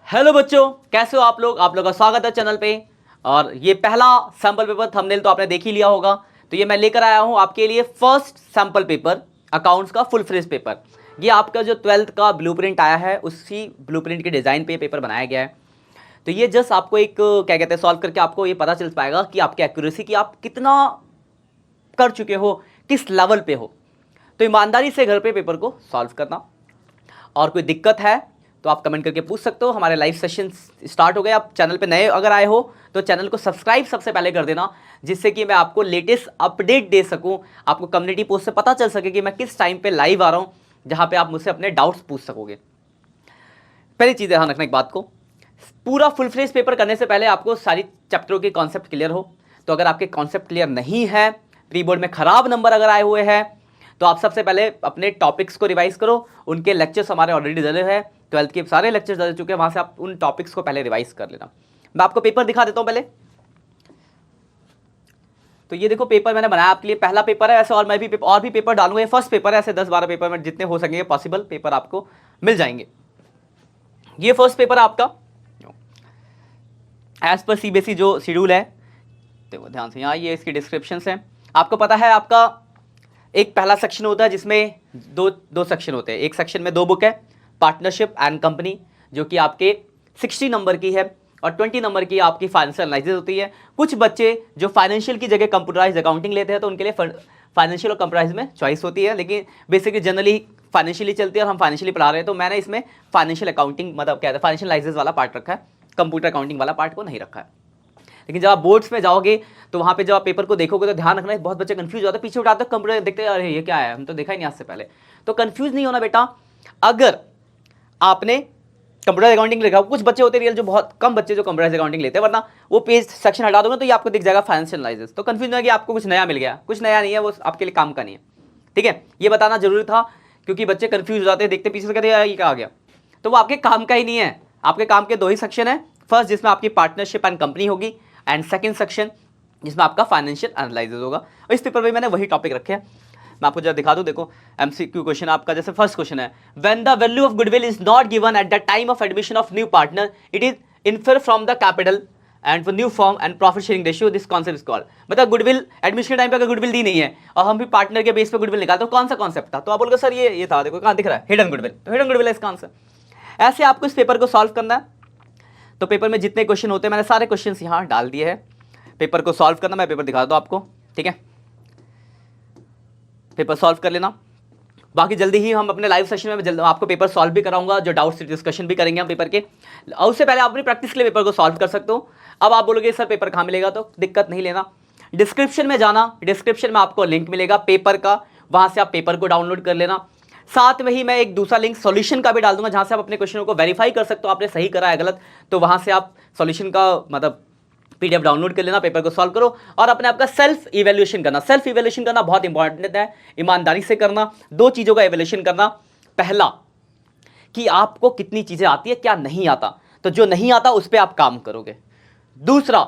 Hello बच्चों, कैसे हो आप लोग। आप लोगों का स्वागत है चैनल पे। और ये पहला सैंपल पेपर थंबनेल तो आपने देख ही लिया होगा। तो ये मैं लेकर आया हूँ आपके लिए फर्स्ट सैंपल पेपर, अकाउंट्स का फुल फ्लेज पेपर। ये आपका जो 12th का ब्लूप्रिंट आया है उसी ब्लूप्रिंट के डिज़ाइन पे पेपर बनाया गया है। तो ये जस्ट आपको एक क्या कहते हैं सॉल्व करके आपको ये पता चल पाएगा कि आपकी एक्यूरेसी की आप कितना कर चुके हो, किस लेवल पे हो। तो ईमानदारी से घर पे पेपर को सॉल्व करना। और कोई दिक्कत है तो आप कमेंट करके पूछ सकते हो। हमारे लाइव सेशन स्टार्ट हो गए। आप चैनल पे नए अगर आए हो तो चैनल को सब्सक्राइब सबसे पहले कर देना, जिससे कि मैं आपको लेटेस्ट अपडेट दे सकूं। आपको कम्युनिटी पोस्ट से पता चल सके कि मैं किस टाइम पे लाइव आ रहा हूं, जहां पे आप मुझसे अपने डाउट्स पूछ सकोगे। पहली चीज़ ध्यान रखना एक बात को, पूरा फुल फ्लेज पेपर करने से पहले आपको सारी चैप्टरों के कॉन्सेप्ट क्लियर हो। तो अगर आपके कॉन्सेप्ट क्लियर नहीं है, प्री बोर्ड में खराब नंबर अगर आए हुए हैं, तो आप सबसे पहले अपने टॉपिक्स को रिवाइज करो। उनके लेक्चर्स हमारे ऑलरेडी डले हैं, 12th के सारे लेक्चर्स डल चुके हैं, वहाँ से आप उन टॉपिक्स को पहले रिवाइज कर लेना। मैं आपको पेपर दिखा देता हूँ पहले। तो ये देखो पेपर मैंने बनाया आपके लिए, पहला पेपर है। ऐसे और मैं भी और भी पेपर डालूंगा, ये फर्स्ट पेपर है। ऐसे 10-12 पेपर में जितने हो सकेंगे पॉसिबल पेपर आपको मिल जाएंगे। ये फर्स्ट पेपर है आपका एज पर सीबीएसई जो शेड्यूल है। देखो ध्यान से, यहाँ ये इसकी डिस्क्रिप्शन है। आपको पता है आपका एक पहला सेक्शन होता है जिसमें दो सेक्शन होते हैं। एक सेक्शन में 2 बुक है, पार्टनरशिप एंड कंपनी, जो कि आपके 60 नंबर की है, और 20 नंबर की आपकी फाइनेंशियल एनालिसिस होती है। कुछ बच्चे जो फाइनेंशियल की जगह कंप्यूटराइज अकाउंटिंग लेते हैं तो उनके लिए फाइनेंशियल और कंप्यूटराइज में चॉइस होती है, लेकिन बेसिकली जनरली फाइनेंशियली चलती है और हम फाइनेंशियली पढ़ा रहे हैं। तो मैंने इसमें फाइनेंशियल अकाउंटिंग मतलब क्या है फाइनेंशियल एनालिसिस वाला पार्ट रखा है, कंप्यूटर अकाउंटिंग वाला पार्ट को नहीं रखा है। लेकिन जब आप बोर्ड्स में जाओगे तो वहाँ पे जब आप पेपर को देखोगे तो ध्यान रखना, बहुत बच्चे कंफ्यूज होते हैं, पीछे उठाते हैं कंप्यूटर, देखते हैं अरे ये क्या है, हम तो देखा ही नहीं आज से पहले। तो कंफ्यूज नहीं होना बेटा। अगर आपने कंप्यूटर अकाउंटिंग लिखा, कुछ बच्चे होते हैं रियल, जो बहुत कम बच्चे जो कंप्यूटर अकाउंटिंग लेते हैं, वरना वो पेज सेक्शन हटा दोगे तो ये आपको दिख जाएगा फाइनेंशियल एनालिसिस। तो कंफ्यूज नहीं कि आपको कुछ नया मिल गया, कुछ नया नहीं है, वो आपके लिए काम का नहीं है। ठीक है, ये बताना जरूरी था क्योंकि बच्चे कंफ्यूज हो जाते हैं, देखते पीछे से कहते हैं ये क्या आ गया। तो वो आपके काम का ही नहीं है। आपके काम के 2 ही सेक्शन है, फर्स्ट जिसमें आपकी पार्टनरशिप एंड कंपनी होगी, एंड सेकंड सेक्शन जिसमें आपका फाइनेंशियल एनालिसिस होगा। और इस पेपर में मैंने वही टॉपिक रखे हैं। मैं आपको जरा दिखा दूं, देखो एमसीक्यू क्वेश्चन आपका, जैसे फर्स्ट क्वेश्चन है, when the value of goodwill is not given at the time of admission of new partner, it is infer from the capital and for new form and profit sharing ratio, this concept is called. मतलब goodwill admission के time पे अगर goodwill दी नहीं है और हम भी partner के बेस पे गुडविल निकालते हो, कौन सा कॉन्सेप्ट था? तो आप बोलोगे सर ये था, देखो कहाँ दिख रहा है, हिडन गुडविल। तो हिडन गुडविल है इसका आंसर। ऐसे आपको इस पेपर को सॉल्व करना है। तो पेपर में जितने क्वेश्चन होते हैं मैंने सारे क्वेश्चन यहाँ डाल दिए हैं। पेपर को सॉल्व करना, मैं पेपर दिखा दूँ आपको, ठीक है। पेपर सॉल्व कर लेना। बाकी जल्दी ही हम अपने लाइव सेशन में जल्द आपको पेपर सॉल्व भी कराऊंगा, जो डाउट्स डिस्कशन भी करेंगे हम पेपर के। और उससे पहले आप अपनी प्रैक्टिस के लिए पेपर को सॉल्व कर सकते हो। अब आप बोलोगे सर पेपर कहाँ मिलेगा, तो दिक्कत नहीं लेना, डिस्क्रिप्शन में जाना, डिस्क्रिप्शन में आपको लिंक मिलेगा पेपर का, वहाँ से आप पेपर को डाउनलोड कर लेना। साथ में ही मैं एक दूसरा लिंक सॉल्यूशन का भी डाल दूंगा, जहाँ से आप अपने क्वेश्चनों को वेरीफाई कर सकते हो, आपने सही करा है गलत। तो वहाँ से आप सॉल्यूशन का मतलब पीडीएफ डाउनलोड कर लेना, पेपर को सॉल्व करो और अपने आपका सेल्फ इवैल्यूएशन करना। सेल्फ इवैल्यूएशन करना बहुत इंपॉर्टेंट है, ईमानदारी से करना। 2 चीज़ों का इवैल्यूएशन करना, पहला कि आपको कितनी चीज़ें आती है, क्या नहीं आता, तो जो नहीं आता उस पर आप काम करोगे। दूसरा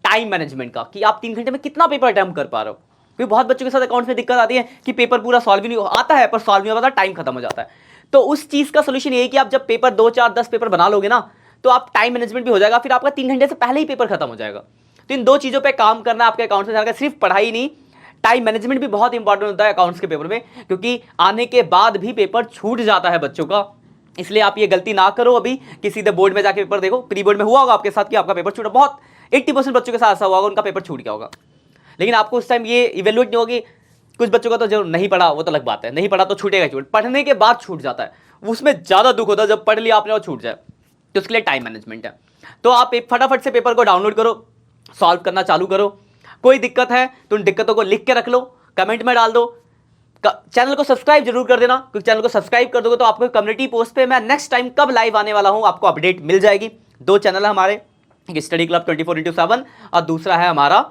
टाइम मैनेजमेंट का, कि आप 3 घंटे में कितना पेपर अटेम्प्ट कर पा रहे हो। क्योंकि बहुत बच्चों के साथ अकाउंट्स में दिक्कत आती है कि पेपर पूरा सॉल्व ही नहीं आता है, पर सॉल्व नहीं हो पाता, टाइम खत्म हो जाता है। तो उस चीज़ का सोल्यूशन ये है कि आप जब पेपर 2, 4, 10 पेपर बना लोगे ना, तो आप टाइम मैनेजमेंट भी हो जाएगा, फिर आपका 3 घंटे से पहले ही पेपर खत्म हो जाएगा। तो इन 2 चीज़ों पे काम करना आपके अकाउंट्स में जाएगा। सिर्फ पढ़ाई नहीं, टाइम मैनेजमेंट भी बहुत इंपॉर्टेंट होता है अकाउंट्स के पेपर में, क्योंकि आने के बाद भी पेपर छूट जाता है बच्चों का। इसलिए आप ये गलती ना करो अभी कि सीधे बोर्ड में जाके पेपर देखो। प्री बोर्ड में हुआ होगा आपके साथ कि आपका पेपर छूटा, बहुत 80% बच्चों के साथ ऐसा हुआ होगा, उनका पेपर छूट गया होगा। लेकिन आपको उस टाइम ये इवेल्युएट नहीं होगी। कुछ बच्चों का तो जो नहीं पढ़ा वो तो अलग बात है, नहीं पढ़ा तो छूटेगा छूट, पढ़ने के बाद छूट जाता है, उसमें ज़्यादा दुख होता है जब पढ़ लिया आपने और छूट जाए। तो उसके लिए टाइम मैनेजमेंट है। तो आप फटाफट से पेपर को डाउनलोड करो, सॉल्व करना चालू करो। कोई दिक्कत है तो उन दिक्कतों को लिख के रख लो, कमेंट में डाल दो। चैनल को सब्सक्राइब जरूर कर देना, क्योंकि चैनल को सब्सक्राइब कर दोगे तो आपको कम्युनिटी पोस्ट पे मैं नेक्स्ट टाइम कब लाइव आने वाला हूं आपको अपडेट मिल जाएगी। 2 चैनल है हमारे, एक स्टडी क्लब 24/7 और दूसरा है हमारा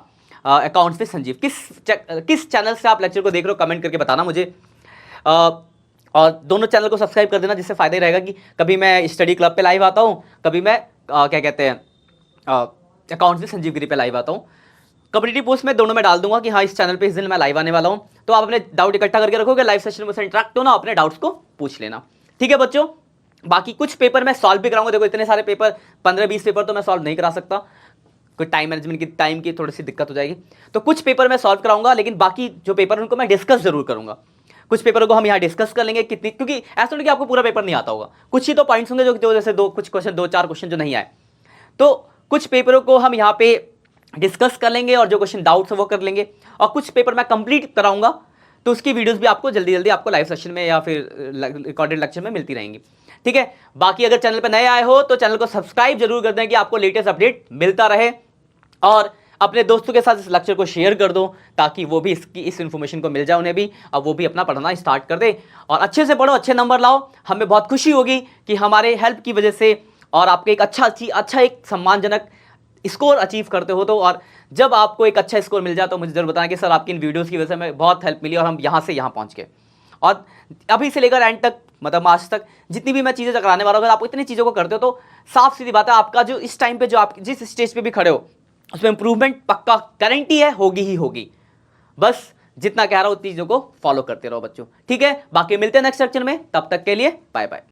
अकाउंट्स विद संजीव। किस चैनल से आप लेक्चर को देख रहे हो कमेंट करके बताना मुझे। और दोनों चैनल को सब्सक्राइब कर देना, जिससे फायदा ही रहेगा कि कभी मैं स्टडी क्लब पे लाइव आता हूँ, कभी मैं क्या कहते हैं अकाउंट्स विद संजीव गिरी पे लाइव आता हूँ। कम्युनिटी पोस्ट में दोनों में डाल दूंगा कि हाँ इस चैनल पे इस दिन मैं लाइव आने वाला हूँ। तो आप अपने डाउट इकट्ठा करके रखोगे, लाइव सेशन में इंटरेक्ट होना, अपने डाउट्स को पूछ लेना। ठीक है बच्चों, बाकी कुछ पेपर मैं सॉल्व भी कराऊंगा। देखो इतने सारे पेपर, 15-20 पेपर तो मैं सॉल्व नहीं करा सकता, कोई टाइम मैनेजमेंट की, टाइम की थोड़ी सी दिक्कत हो जाएगी। तो कुछ पेपर मैं सॉल्व कराऊंगा, लेकिन बाकी जो पेपर उनको मैं डिस्कस जरूर करूंगा। कुछ पेपरों को हम यहाँ डिस्कस कर लेंगे कितनी, क्योंकि ऐसा नहीं कि आपको पूरा पेपर नहीं आता होगा, कुछ ही तो पॉइंट्स होंगे जो जैसे कुछ क्वेश्चन 2-4 क्वेश्चन जो नहीं आए, तो कुछ पेपरों को हम यहाँ पे डिस्कस कर लेंगे और जो क्वेश्चन डाउट्स है वो कर लेंगे। और कुछ पेपर मैं कंप्लीट कराऊंगा, तो उसकी वीडियोस भी आपको जल्दी जल्दी आपको लाइव सेशन में या फिर रिकॉर्डेड लेक्चर में मिलती रहेंगी, ठीक है। बाकी अगर चैनल पर नए आए हो तो चैनल को सब्सक्राइब जरूर कर दें कि आपको लेटेस्ट अपडेट मिलता रहे, और अपने दोस्तों के साथ इस लेक्चर को शेयर कर दो ताकि वो भी इस इन्फॉर्मेशन को मिल जाए उन्हें भी, और वो भी अपना पढ़ना स्टार्ट कर दे और अच्छे से पढ़ो, अच्छे नंबर लाओ। हमें बहुत खुशी होगी कि हमारे हेल्प की वजह से और आपके एक अच्छा एक सम्मानजनक स्कोर अचीव करते हो। तो और जब आपको एक अच्छा स्कोर मिल जाए तो मुझे जरूर बताएं कि सर आपकी इन वीडियोस की वजह से हमें बहुत हेल्प मिली और हम यहाँ से यहाँ पहुँच गए। और अभी से लेकर एंड तक, मतलब आज तक जितनी भी मैं चीज़ें कराने वाला हूँ, अगर आप इतनी चीज़ों को करते हो तो साफ सीधी बात है, आपका जो इस टाइम पे जो आप जिस स्टेज पे भी खड़े हो उसमें इंप्रूवमेंट पक्का गारंटी है, होगी ही होगी। बस जितना कह रहा हूं उतनी चीज़ों को फॉलो करते रहो बच्चों, ठीक है। बाकी मिलते हैं नेक्स्ट लेक्चर में, तब तक के लिए बाय बाय।